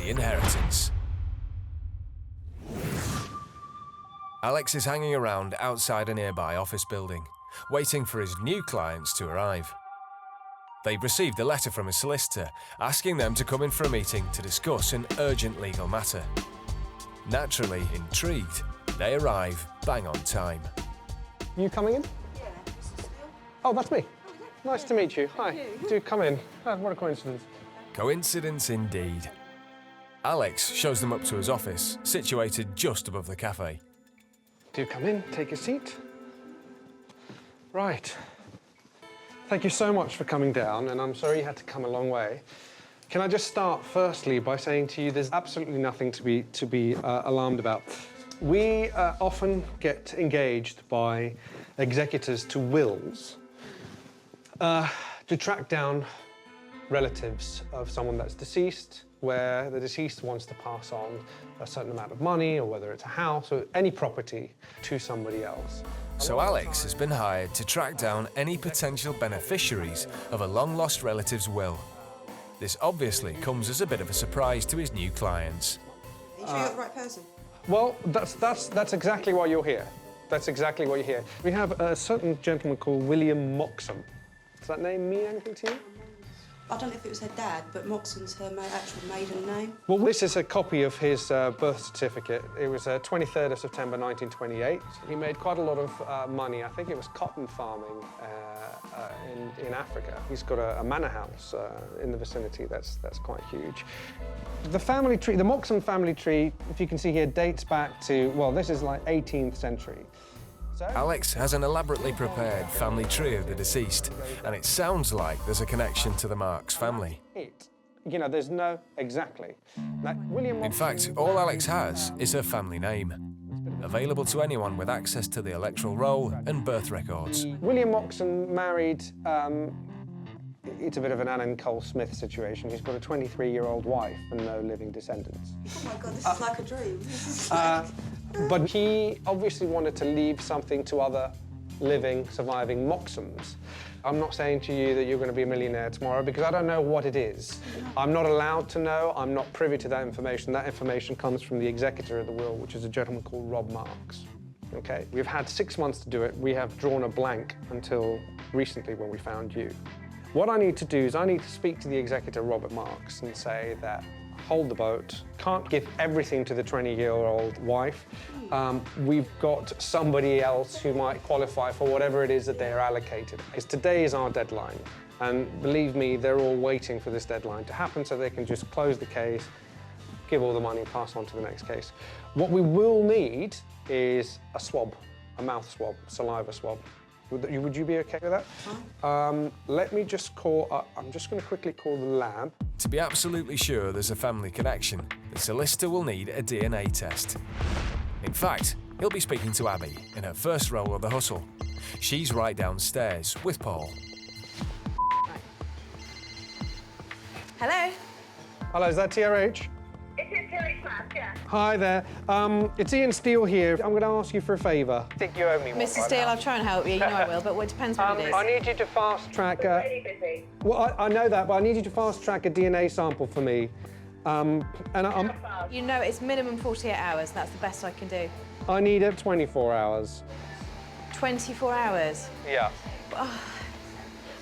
the inheritance. Alex is hanging around outside a nearby office building, waiting for his new clients to arrive. They've received a letter from his solicitor asking them to come in for a meeting to discuss an urgent legal matter. Naturally intrigued, they arrive bang on time. You coming in? Yeah. Oh, that's me. Oh, yeah. Nice to meet you. Hi. you. Do come in. Oh, what a coincidence. Coincidence indeed. Alex shows them up to his office, situated just above the cafe. Do come in, take a seat. Right. Thank you so much for coming down, and I'm sorry you had to come a long way. Can I just start firstly by saying to you there's absolutely nothing to be alarmed about. We often get engaged by executors to wills to track down relatives of someone that's deceased, where the deceased wants to pass on a certain amount of money, or whether it's a house or any property, to somebody else. So Alex has been hired to track down any potential beneficiaries of a long-lost relative's will. This obviously comes as a bit of a surprise to his new clients. Are you sure you're the right person? Well, that's exactly why you're here. That's exactly why you're here. We have a certain gentleman called William Moxham. Does that name mean anything to you? I don't know if it was her dad, but Moxon's her actual maiden name. Well, this is a copy of his birth certificate. It was 23rd of September 1928. He made quite a lot of money. I think it was cotton farming in Africa. He's got a manor house in the vicinity that's quite huge. The family tree, the Moxham family tree, if you can see here, dates back to, well, this is like 18th century. Alex has an elaborately prepared family tree of the deceased, and it sounds like there's a connection to the Marks family. You know, there's no exactly. Now, William In fact, all Alex has is her family name, available to anyone with access to the electoral roll and birth records. William Moxham married, it's a bit of an Annan Cole Smith situation. He's got a 23-year-old wife and no living descendants. Oh my God, this is like a dream. This is like... But he obviously wanted to leave something to other living, surviving Moxhams. I'm not saying to you that you're going to be a millionaire tomorrow because I don't know what it is. I'm not allowed to know. I'm not privy to that information. That information comes from the executor of the will, which is a gentleman called Rob Marks. Okay? We've had 6 months to do it. We have drawn a blank until recently when we found you. What I need to do is I need to speak to the executor, Robert Marks, and say that hold the boat, can't give everything to the 20-year-old wife. We've got somebody else who might qualify for whatever it is that they're allocated. Because today is our deadline, and believe me, they're all waiting for this deadline to happen so they can just close the case, give all the money, pass on to the next case. What we will need is a swab, a mouth swab, saliva swab. Would you be okay with that? Let me just call, I'm just going to quickly call the lab. To be absolutely sure there's a family connection, the solicitor will need a DNA test. In fact, he'll be speaking to Abby in her first role of the hustle. She's right downstairs with Paul. Hello? Hello, is that TRH? It is Tilly Class, yeah. Hi there. It's Ian Steele here. I'm going to ask you for a favour. I think you owe me one. Mr. Steele, I'll try and help you. You know I will, but it depends what it is. I need you to fast track. Really busy. Well, I know that, but I need you to fast track a DNA sample for me. You know it's minimum 48 hours. That's the best I can do. I need it 24 hours. 24 hours? Yeah.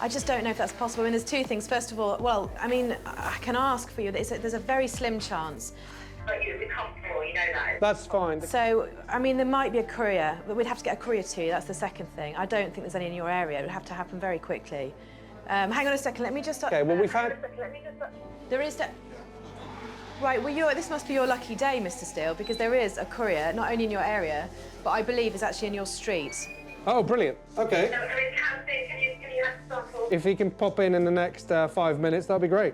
I just don't know if that's possible. I mean, there's two things. First of all, well, I mean, I can ask for you. There's a very slim chance. But you'd be comfortable, you know that. That's fine. So, I mean, there might be a courier, but we'd have to get a courier to you. That's the second thing. I don't think there's any in your area. It would have to happen very quickly. Hang on a second. Let me just... Okay, well, we've had... Let me just... There is... Right, well, this must be your lucky day, Mr. Steele, because there is a courier, not only in your area, but I believe is actually in your street. Oh, brilliant. Okay. No, I mean, can you have a sample? If he can pop in the next 5 minutes, that'll be great.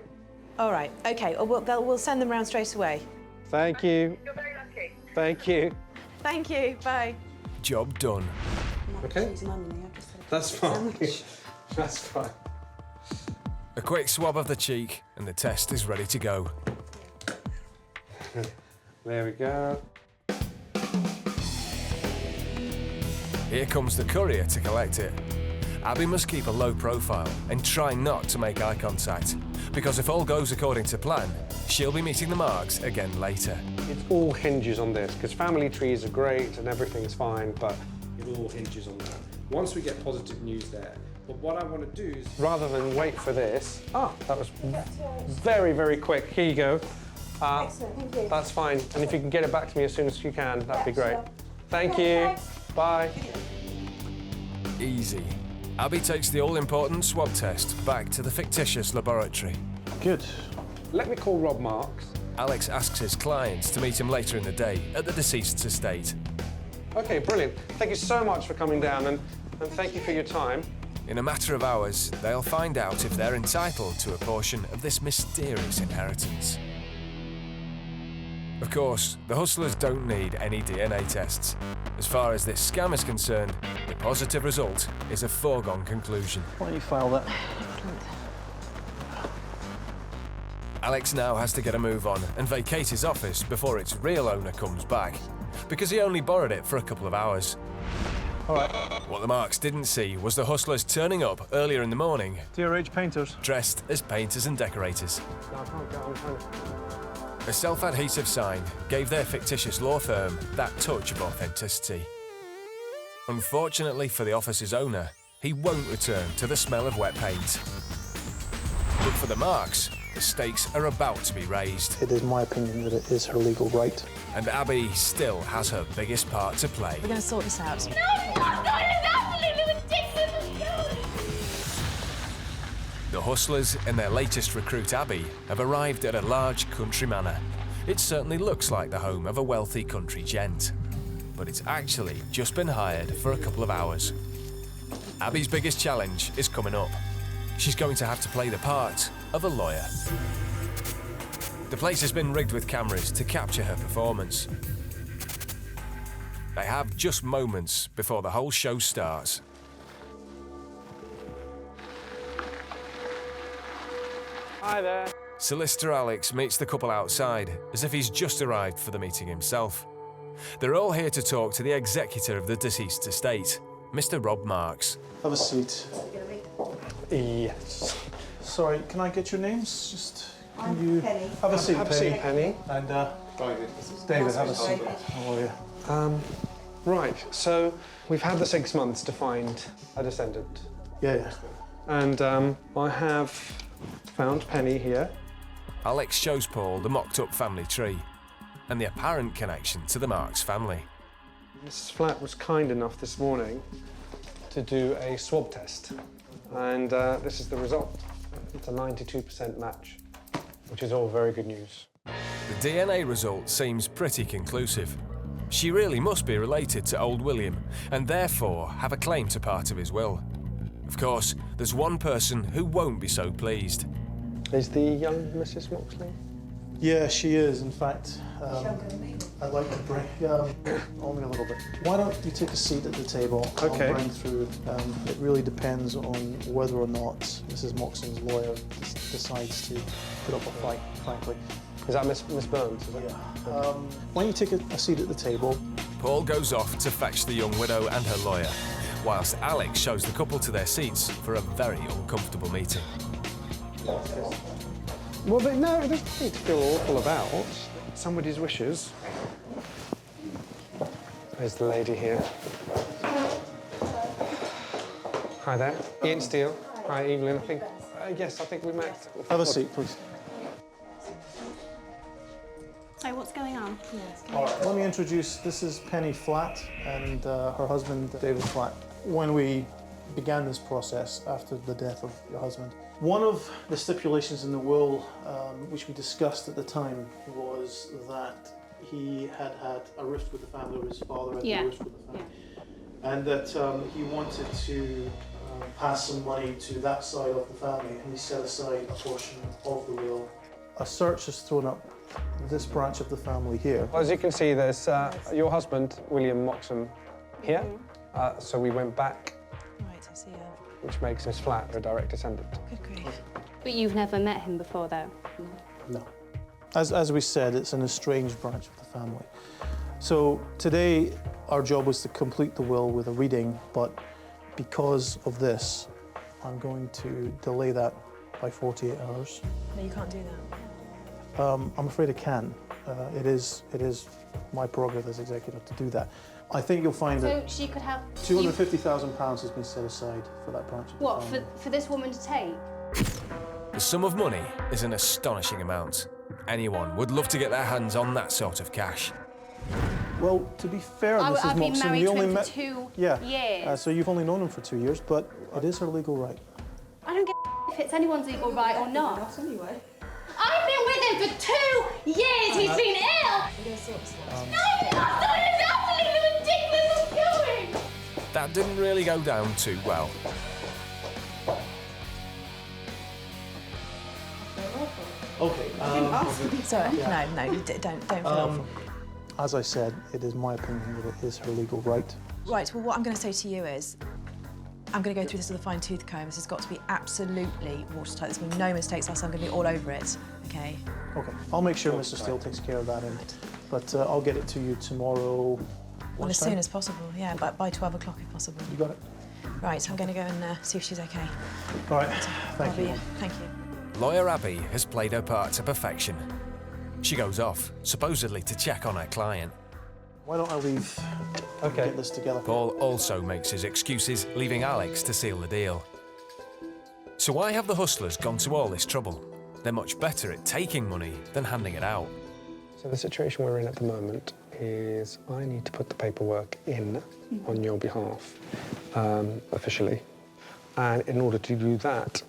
All right, OK. We'll send them round straight away. Thank you. You're very lucky. Thank you. Thank you. Bye. Job done. Okay. Cheese and onion, I've just said. That's fine. That's fine. A quick swab of the cheek, and the test is ready to go. There we go. Here comes the courier to collect it. Abby must keep a low profile and try not to make eye contact, because if all goes according to plan, She'll be meeting the Marks again later. It all hinges on this, because family trees are great and everything's fine, but it all hinges on that. Once we get positive news there, but what I want to do is, rather than wait for this, that was very, very quick. Here you go. Excellent, thank you. That's fine. And if you can get it back to me as soon as you can, that'd be great. Thank you. Bye. Easy. Abby takes the all-important swab test back to the fictitious laboratory. Good. Let me call Rob Marks. Alex asks his clients to meet him later in the day at the deceased's estate. Okay, brilliant. Thank you so much for coming down, and thank you for your time. In a matter of hours, they'll find out if they're entitled to a portion of this mysterious inheritance. Of course, the hustlers don't need any DNA tests. As far as this scam is concerned, the positive result is a foregone conclusion. Why don't you file that? Alex now has to get a move on and vacate his office before its real owner comes back, because he only borrowed it for a couple of hours. All right. What the Marks didn't see was the hustlers turning up earlier in the morning, DRH Painters. dressed as painters and decorators. No, I can't get on phone. A self-adhesive sign gave their fictitious law firm that touch of authenticity. Unfortunately for the office's owner, he won't return to the smell of wet paint. But for the Marks, the stakes are about to be raised. It is my opinion that it is her legal right. And Abby still has her biggest part to play. We're going to sort this out. No, it's not done. It's absolutely ridiculous. The hustlers and their latest recruit, Abby, have arrived at a large country manor. It certainly looks like the home of a wealthy country gent, but it's actually just been hired for a couple of hours. Abby's biggest challenge is coming up. She's going to have to play the part of a lawyer. The place has been rigged with cameras to capture her performance. They have just moments before the whole show starts. Hi there. Solicitor Alex meets the couple outside, as if he's just arrived for the meeting himself. They're all here to talk to the executor of the deceased estate, Mr. Rob Marks. Have a seat. Yes. Sorry, can I get your names? Just can I'm you Penny. have a seat, Have a seat, Penny. And David, have a seat. How are you? Right, so we've had the 6 months to find a descendant. Yeah. And I have found Penny here. Alex shows Paul the mocked-up family tree and the apparent connection to the Marks family. Mrs. Flatt was kind enough this morning to do a swab test. And this is the result. It's a 92% match, which is all very good news. The DNA result seems pretty conclusive. She really must be related to old William and therefore have a claim to part of his will. Of course, there's one person who won't be so pleased. Is the young Mrs. Moxley? Yeah, she is. In fact, I'd like to bring only a little bit. Why don't you take a seat at the table? Okay. I'll bring through. It really depends on whether or not Mrs. Moxon's lawyer decides to put up a fight, frankly. Is that Miss Burns? Is it? Yeah. Why don't you take a seat at the table? Paul goes off to fetch the young widow and her lawyer, whilst Alex shows the couple to their seats for a very uncomfortable meeting. Well, but no, there's nothing to feel awful about. Somebody's wishes. There's the lady here. Hi there. Ian Steele. Hi, Evelyn. I think we met. Have a seat, please. So what's going on? All right, let me introduce, this is Penny Flatt and her husband, David Flatt. When we began this process after the death of your husband, one of the stipulations in the will, which we discussed at the time, was that he had had a rift with the family, or his father had a rift with the family, and that he wanted to pass some money to that side of the family, and he set aside a portion of the will. A search has thrown up this branch of the family here. Well, as you can see, there's your husband, William Moxham, here. So we went back, Right, I see. which makes Miss Flatt a direct descendant. Good grief. But you've never met him before, though? No. As we said, it's an estranged branch of the family. So today, our job was to complete the will with a reading, but because of this, I'm going to delay that by 48 hours. No, you can't do that. I'm afraid it can. It is my prerogative as executive to do that. I think you'll find So that she could have... £250,000 has been set aside for that branch. of the What, family. for this woman to take? The sum of money is an astonishing amount. Anyone would love to get their hands on that sort of cash. Well, to be fair, I've Mrs. been Moxon, married we to only him for met 2 yeah. years. So you've only known him for 2 years, but it is her legal right. I don't get if it's anyone's legal right or not. Not anyway. I've been with him for 2 years. He's been ill. No, that is absolutely ridiculous. I'm going. That didn't really go down too well. Okay. Sorry, no, you don't feel awful. As I said, it is my opinion that it is her legal right. Right, well, what I'm going to say to you is, I'm going to go through this with a fine-tooth comb. This has got to be absolutely watertight. There's been no mistakes, else I'm going to be all over it, OK? Okay. I'll make sure Mr. Steele takes care of that end. But I'll get it to you tomorrow. Well, as soon as possible, yeah, but by 12 o'clock if possible. You got it? Right, I'm going to go and see if she's OK. All right. Thank you. Thank you. Lawyer Abby has played her part to perfection. She goes off, supposedly to check on her client. Why don't I leave and get this together? Paul also makes his excuses, leaving Alex to seal the deal. So why have the hustlers gone to all this trouble? They're much better at taking money than handing it out. So the situation we're in at the moment is I need to put the paperwork in on your behalf, officially. And in order to do that,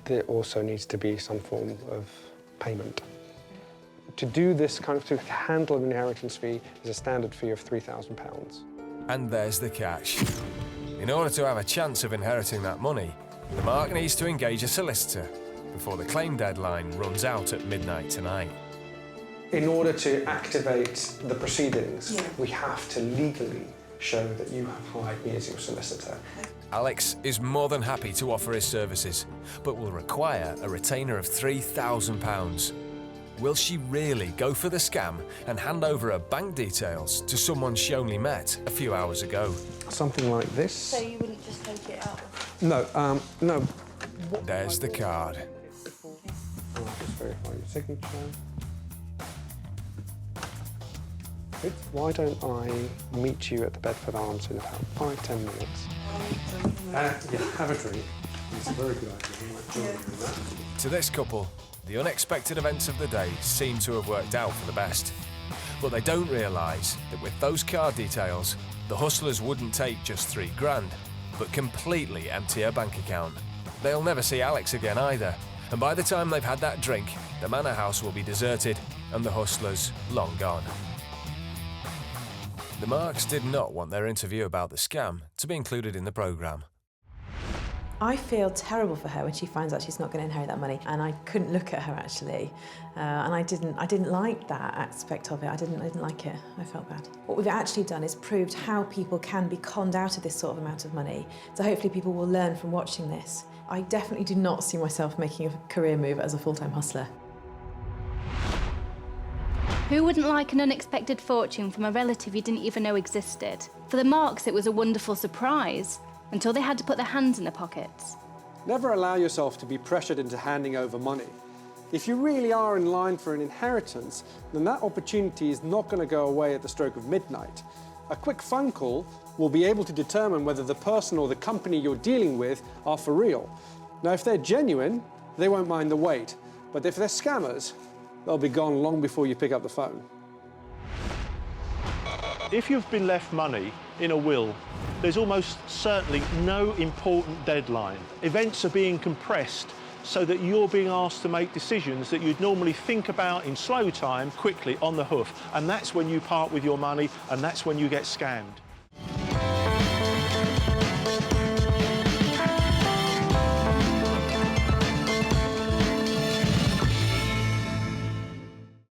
there also needs to be some form of payment. To do this to handle an inheritance fee is a standard fee of £3,000. And there's the catch. In order to have a chance of inheriting that money, the Mark needs to engage a solicitor before the claim deadline runs out at midnight tonight. In order to activate the proceedings, we have to legally show that you have hired me as your solicitor. Alex is more than happy to offer his services, but will require a retainer of £3,000. Will she really go for the scam and hand over her bank details to someone she only met a few hours ago? Something like this. So you wouldn't just take it out? No, no. There's the card. I'll just verify your signature. Good. Why don't I meet you at the Bedford Arms in about 5–10 minutes? Have a drink. It's a very good idea. To this couple, the unexpected events of the day seem to have worked out for the best. But they don't realise that with those card details, the hustlers wouldn't take just £3 grand, but completely empty her bank account. They'll never see Alex again either, and by the time they've had that drink, the manor house will be deserted and the hustlers long gone. The Marks did not want their interview about the scam to be included in the programme. I feel terrible for her when she finds out she's not going to inherit that money, and I couldn't look at her actually, and I didn't like that aspect of it. I didn't like it. I felt bad. What we've actually done is proved how people can be conned out of this sort of amount of money. So hopefully people will learn from watching this. I definitely do not see myself making a career move as a full-time hustler. Who wouldn't like an unexpected fortune from a relative you didn't even know existed? For the Marks, it was a wonderful surprise, until they had to put their hands in their pockets. Never allow yourself to be pressured into handing over money. If you really are in line for an inheritance, then that opportunity is not going to go away at the stroke of midnight. A quick phone call will be able to determine whether the person or the company you're dealing with are for real. Now, if they're genuine, they won't mind the wait. But if they're scammers, they'll be gone long before you pick up the phone. If you've been left money in a will, there's almost certainly no important deadline. Events are being compressed so that you're being asked to make decisions that you'd normally think about in slow time, quickly, on the hoof. And that's when you part with your money, and that's when you get scammed.